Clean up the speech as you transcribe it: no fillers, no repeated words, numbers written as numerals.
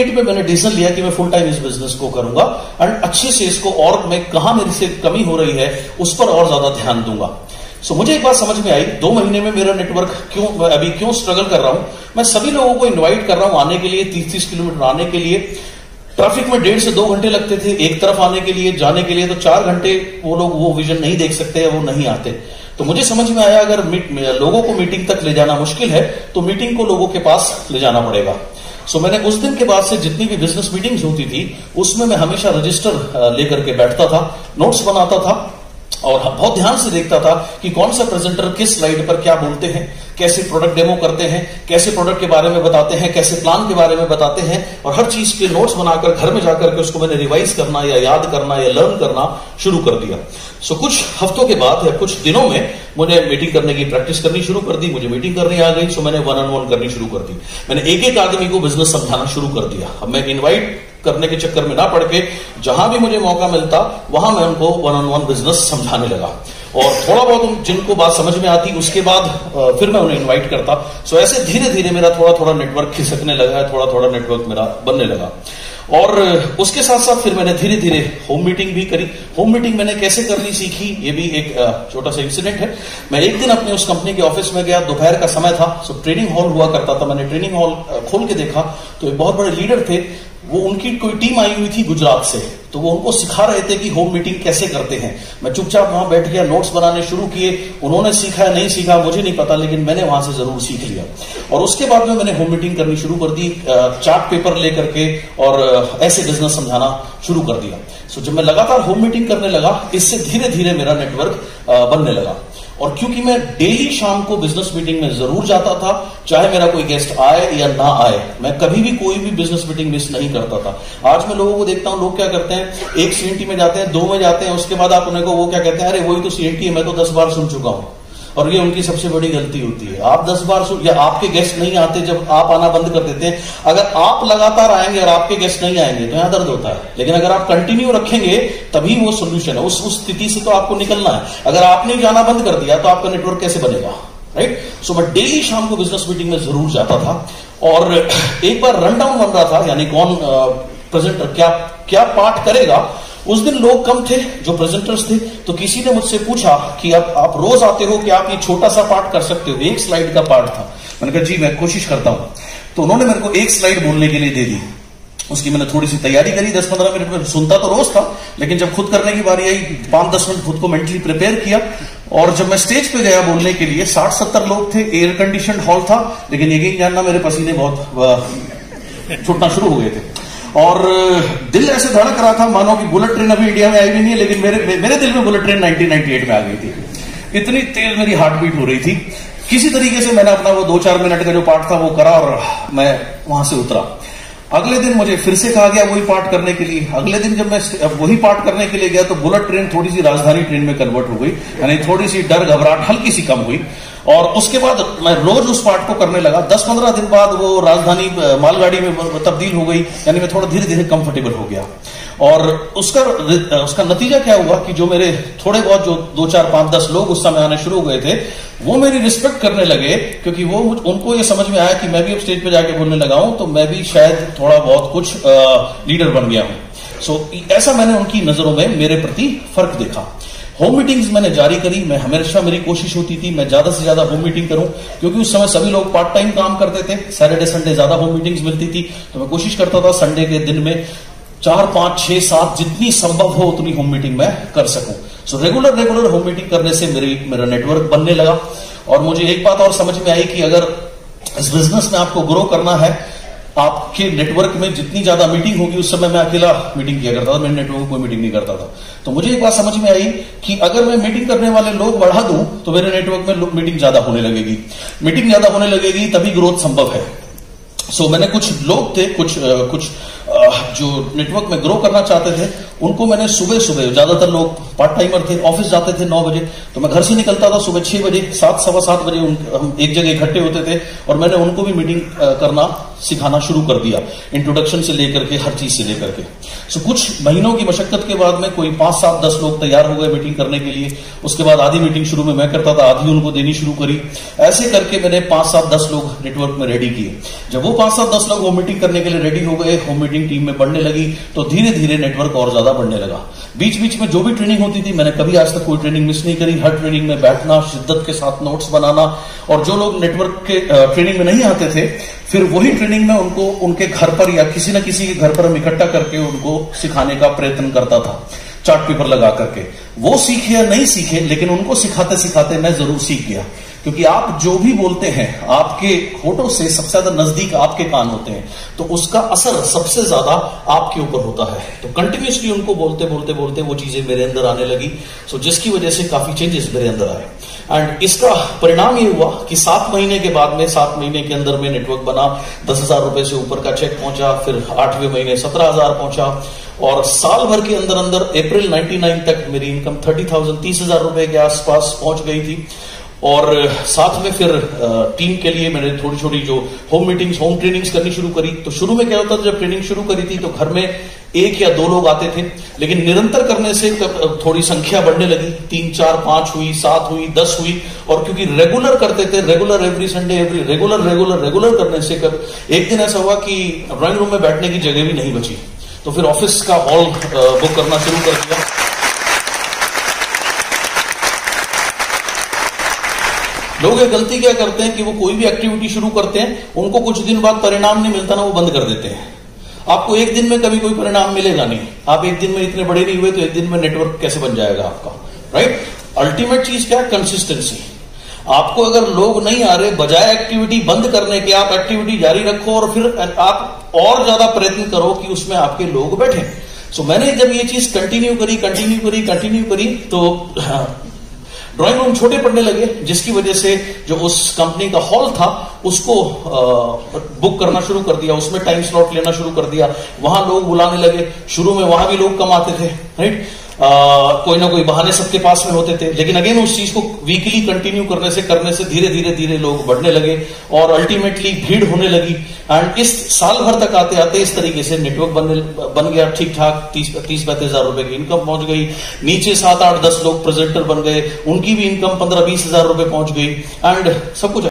2008 में मैंने डिसीजन लिया कि मैं फुल टाइम इस बिजनेस को करूंगा एंड अच्छे से इसको, और मैं कहां मेरी से कमी हो रही है उस पर और ज्यादा ध्यान दूंगा। सो मुझे एक बात समझ में आई, 2 महीने में मेरा नेटवर्क क्यों स्ट्रगल कर रहा हूं। मैं सभी लोगों को इन्वाइट कर रहा हूं आने के लिए, 30-30 किलोमीटर आने के लिए। ट्रैफिक में 1.5 से 2 घंटे लगते थे एक तरफ आने के लिए, जाने के लिए तो 4 घंटे वो लोग वो विजन नहीं देख सकते, वो नहीं आते। तो मुझे समझ में आया अगर लोगों को मीटिंग तक ले जाना मुश्किल है तो मीटिंग को लोगों के पास ले जाना पड़ेगा। सो मैंने उस दिन के बाद से जितनी भी बिजनेस मीटिंग्स होती थी उसमें मैं हमेशा रजिस्टर लेकर के बैठता था, नोट्स बनाता था और बहुत ध्यान से देखता था कि कौन सा प्रेजेंटर किस स्लाइड पर क्या बोलते हैं, कैसे प्रोडक्ट डेमो करते हैं, कैसे प्रोडक्ट के बारे में बताते हैं, कैसे प्लान के बारे में बताते हैं, और हर चीज के नोट्स बनाकर घर में जाकर के उसको मैंने रिवाइज करना या याद करना या लर्न करना शुरू कर दिया। सो कुछ हफ्तों के बाद या कुछ दिनों में मुझे मीटिंग करने की प्रैक्टिस करनी शुरू कर दी, मुझे मीटिंग करनी आ गई। सो मैंने 1-on-1 करनी शुरू कर दी। मैंने एक आदमी को बिजनेस समझाना शुरू कर दिया। अब मैं इन्वाइट करने के चक्कर में ना पड़ के जहां भी मुझे मौका मिलता वहां मैं उनको 1-on-1 बिजनेस समझाने लगा, और थोड़ा बहुत जिनको बात समझ में आती उसके बाद फिर मैं उन्हें इन्वाइट करता। सो ऐसे धीरे धीरे मेरा थोड़ा थोड़ा नेटवर्क खिसकने लगा, थोड़ा थोड़ा नेटवर्क मेरा बनने लगा। और उसके साथ साथ फिर मैंने धीरे धीरे होम मीटिंग भी करी। होम मीटिंग मैंने कैसे करनी सीखी, ये भी एक छोटा सा इंसिडेंट है। मैं एक दिन अपने उस कंपनी के ऑफिस में गया, दोपहर का समय था। सो ट्रेनिंग हॉल हुआ करता था। मैंने ट्रेनिंग हॉल खोल के देखा तो एक बहुत बड़े लीडर थे, वो उनकी कोई टीम आई हुई थी गुजरात से, तो वो उनको सिखा रहे थे कि होम मीटिंग कैसे करते हैं। मैं चुपचाप वहां बैठ गया, नोट्स बनाने शुरू किए। उन्होंने सीखा या नहीं सीखा मुझे नहीं पता, लेकिन मैंने वहां से जरूर सीख लिया। और उसके बाद में मैंने होम मीटिंग करनी शुरू कर दी, चार्ट पेपर लेकर के, और ऐसे बिजनेस समझाना शुरू कर दिया। सो जब मैं लगातार होम मीटिंग करने लगा, इससे धीरे धीरे मेरा नेटवर्क बनने लगा। और क्योंकि मैं डेली शाम को बिजनेस मीटिंग में जरूर जाता था, चाहे मेरा कोई गेस्ट आए या ना आए, मैं कभी भी कोई भी बिजनेस मीटिंग मिस नहीं करता था। आज मैं लोगों को देखता हूं, लोग क्या करते हैं, एक सीएनटी में जाते हैं, 2 में जाते हैं, उसके बाद आप उन्हें को वो क्या कहते हैं, अरे वही तो सीएनटी है, मैं तो 10 बार सुन चुका हूं। और ये उनकी सबसे बड़ी गलती होती है। आप 10 बार सुन, या आपके गेस्ट नहीं आते जब आप आना बंद कर देते हैं। अगर आप लगातार आएंगे और आपके गेस्ट नहीं आएंगे तो यहां दर्द होता है, लेकिन अगर आप कंटिन्यू रखेंगे तभी वो सोल्यूशन है। उस स्थिति से तो आपको निकलना है। अगर आपने जाना बंद कर दिया तो आपका नेटवर्क कैसे बनेगा, राइट। सो मैं डेली शाम को बिजनेस मीटिंग में जरूर जाता था। और एक बार रन डाउन बन रहा था, यानी कौन प्रेजेंटर क्या पार्ट करेगा। उस दिन लोग कम थे जो प्रेजेंटर्स थे, तो किसी ने मुझसे पूछा कि आप रोज आते हो, कि आप ये छोटा सा पार्ट कर सकते हो। एक स्लाइड का पार्ट था। मैंने कहा जी मैं कोशिश करता हूं। तो उन्होंने मेरे को एक स्लाइड बोलने के लिए दे दी। उसकी मैंने थोड़ी सी तैयारी करी, 10-15 मिनट में। सुनता तो रोज था, लेकिन जब खुद करने की बारी आई 5-10 मिनट खुद को मेंटली प्रिपेयर किया। और जब मैं स्टेज पे गया बोलने के लिए, 60-70 लोग थे, एयर कंडीशन हॉल था, लेकिन यकीन जानना मेरे पसीने बहुत छूटना शुरू हो गए थे। और दिल ऐसे धड़क रहा था मानो कि बुलेट ट्रेन अभी इंडिया में आई भी नहीं है, लेकिन मेरे दिल में बुलेट ट्रेन 1998 में आ गई थी। इतनी तेज मेरी हार्ट बीट हो रही थी। किसी तरीके से मैंने अपना वो 2-4 मिनट का जो पार्ट था वो करा और मैं वहां से उतरा। अगले दिन मुझे फिर से कहा गया वही पार्ट करने के लिए। अगले दिन जब मैं वही पार्ट करने के लिए गया तो बुलेट ट्रेन थोड़ी सी राजधानी ट्रेन में कन्वर्ट हो गई, यानी थोड़ी सी डर घबराहट हल्की सी कम हुई। और उसके बाद मैं रोज उस पार्ट को करने लगा। 10-15 दिन बाद वो राजधानी मालगाड़ी में तब्दील हो गई, यानी मैं थोड़ा धीरे धीरे कंफर्टेबल हो गया। और उसका नतीजा क्या हुआ कि जो मेरे थोड़े बहुत जो 2-4-5-10 लोग उस समय आने शुरू हो गए थे, वो मेरी रिस्पेक्ट करने लगे, क्योंकि वो उनको ये समझ में आया कि मैं भी अब स्टेज पे जाके बोलने लगा हूं, तो मैं भी शायद थोड़ा बहुत कुछ लीडर बन गया हूं। सो ऐसा मैंने उनकी नजरों में मेरे प्रति फर्क देखा। होम मीटिंग्स मैंने जारी करी। मैं हमेशा, मेरी कोशिश होती थी मैं ज्यादा से ज्यादा होम मीटिंग करूं, क्योंकि उस समय सभी लोग पार्ट टाइम काम करते थे। सैटरडे संडे ज्यादा होम मीटिंग्स मिलती थी, तो मैं कोशिश करता था संडे के दिन में 4, 5, 6, 7 जितनी संभव हो उतनी होम मीटिंग मैं कर सकूं। सो रेगुलर होम मीटिंग करने से मेरा नेटवर्क बनने लगा। और मुझे एक बात और समझ में आई कि अगर इस बिजनेस में आपको ग्रो करना है, आपके नेटवर्क में जितनी ज्यादा मीटिंग होगी, उस समय मैं अकेला मीटिंग किया करता था, मेरे नेटवर्क में कोई मीटिंग नहीं करता था। तो मुझे एक बात समझ में आई कि अगर मैं मीटिंग करने वाले लोग बढ़ा दूं तो मेरे नेटवर्क में मीटिंग ज्यादा होने लगेगी। मीटिंग ज्यादा होने लगेगी तभी ग्रोथ संभव है। सो मैंने कुछ लोग थे, कुछ जो नेटवर्क में ग्रो करना चाहते थे, उनको मैंने सुबह ज्यादातर लोग पार्ट टाइमर थे, ऑफिस जाते थे 9 बजे, तो मैं घर से निकलता था सुबह 6 बजे, 7, 7:15 बजे हम एक जगह इकट्ठे होते थे और मैंने उनको भी मीटिंग करना सिखाना शुरू कर दिया, इंट्रोडक्शन से लेकर के हर चीज से लेकर के। सो कुछ महीनों की मशक्कत के बाद में कोई 5, 7, 10 लोग तैयार हो गए मीटिंग करने के लिए। उसके बाद आधी मीटिंग शुरू में मैं करता था, आधी उनको देनी शुरू करी। ऐसे करके मैंने 5, 7, 10 लोग नेटवर्क में रेडी किए। जब वो 5, 7, 10 लोग होम मीटिंग करने के लिए रेडी हो गए, होम मीटिंग टीम में बढ़ने लगी, तो धीरे धीरे नेटवर्क और ज्यादा बढ़ने लगा। बीच बीच में जो भी ट्रेनिंग होती थी, मैंने कभी आज तक कोई ट्रेनिंग मिस नहीं करी। हर ट्रेनिंग में बैठना, शिद्दत के साथ नोट्स बनाना, और जो लोग नेटवर्क के ट्रेनिंग में नहीं आते थे, फिर वही ट्रेनिंग में उनको उनके घर पर या किसी न किसी के घर पर हम इकट्ठा करके उनको सिखाने का प्रयत्न करता था, चार्ट पेपर लगा करके। वो सीखे या नहीं सीखे, लेकिन उनको सिखाते सिखाते मैं जरूर सीख गया। क्योंकि आप जो भी बोलते हैं, आपके होठों से सबसे ज्यादा नजदीक आपके कान होते हैं, तो उसका असर सबसे ज्यादा आपके ऊपर होता है। तो कंटिन्यूसली उनको बोलते बोलते बोलते वो चीजें मेरे अंदर आने लगी। सो जिसकी वजह से काफी चेंजेस मेरे अंदर आए। एंड इसका परिणाम ये हुआ कि 7 महीने के बाद में, 7 महीने के अंदर में नेटवर्क बना, 10,000 रुपए से ऊपर का चेक पहुंचा। फिर 8वें महीने 17,000 पहुंचा, और साल भर के अंदर अंदर अप्रैल 99 तक मेरी इनकम 30,000, 30,000 रुपए के आसपास पहुंच गई थी। और साथ में फिर टीम के लिए मैंने थोड़ी छोटी जो होम मीटिंग्स, होम ट्रेनिंग्स करनी शुरू करी। तो शुरू में क्या होता था, जब ट्रेनिंग शुरू करी थी तो घर में 1 या 2 लोग आते थे, लेकिन निरंतर करने से थोड़ी संख्या बढ़ने लगी। 3, 4, 5 हुई, 7 हुई, 10 हुई। और क्योंकि रेगुलर करते थे, रेगुलर एवरी संडे, रेगुलर करने से एक दिन ऐसा हुआ कि ड्राइंग रूम में बैठने की जगह भी नहीं बची। तो फिर ऑफिस का हॉल बुक करना शुरू कर दिया। लोग ये गलती क्या करते हैं कि वो कोई भी एक्टिविटी शुरू करते हैं, उनको कुछ दिन बाद परिणाम नहीं मिलता ना, वो बंद कर देते हैं। आपको एक दिन में कभी कोई परिणाम मिलेगा नहीं। आप एक दिन में इतने बड़े नहीं हुए, तो एक दिन में नेटवर्क कैसे बन जाएगा आपका, राइट? अल्टीमेट चीज क्या है? कंसिस्टेंसी। आपको अगर लोग नहीं आ रहे, बजाय एक्टिविटी बंद करने के आप एक्टिविटी जारी रखो, और फिर आप और ज्यादा प्रयत्न करो कि उसमें आपके लोग बैठे। सो मैंने जब ये चीज कंटिन्यू करी, तो ड्राइंग रूम छोटे पड़ने लगे, जिसकी वजह से जो उस कंपनी का हॉल था उसको बुक करना शुरू कर दिया, उसमें टाइम स्लॉट लेना शुरू कर दिया। वहां लोग बुलाने लगे। शुरू में वहां भी लोग कम आते थे, राइट? कोई ना कोई बहाने सबके पास में होते थे, लेकिन अगेन उस चीज को वीकली कंटिन्यू करने से धीरे धीरे लोग बढ़ने लगे, और अल्टीमेटली भीड़ होने लगी। एंड इस साल भर तक आते आते इस तरीके से नेटवर्क बन गया ठीक ठाक। 30-35 हजार रुपए की इनकम पहुंच गई। नीचे 7, 8, 10 लोग प्रेजेंटर बन गए, उनकी भी इनकम 15-20 हजार रुपए पहुंच गई। एंड सब कुछ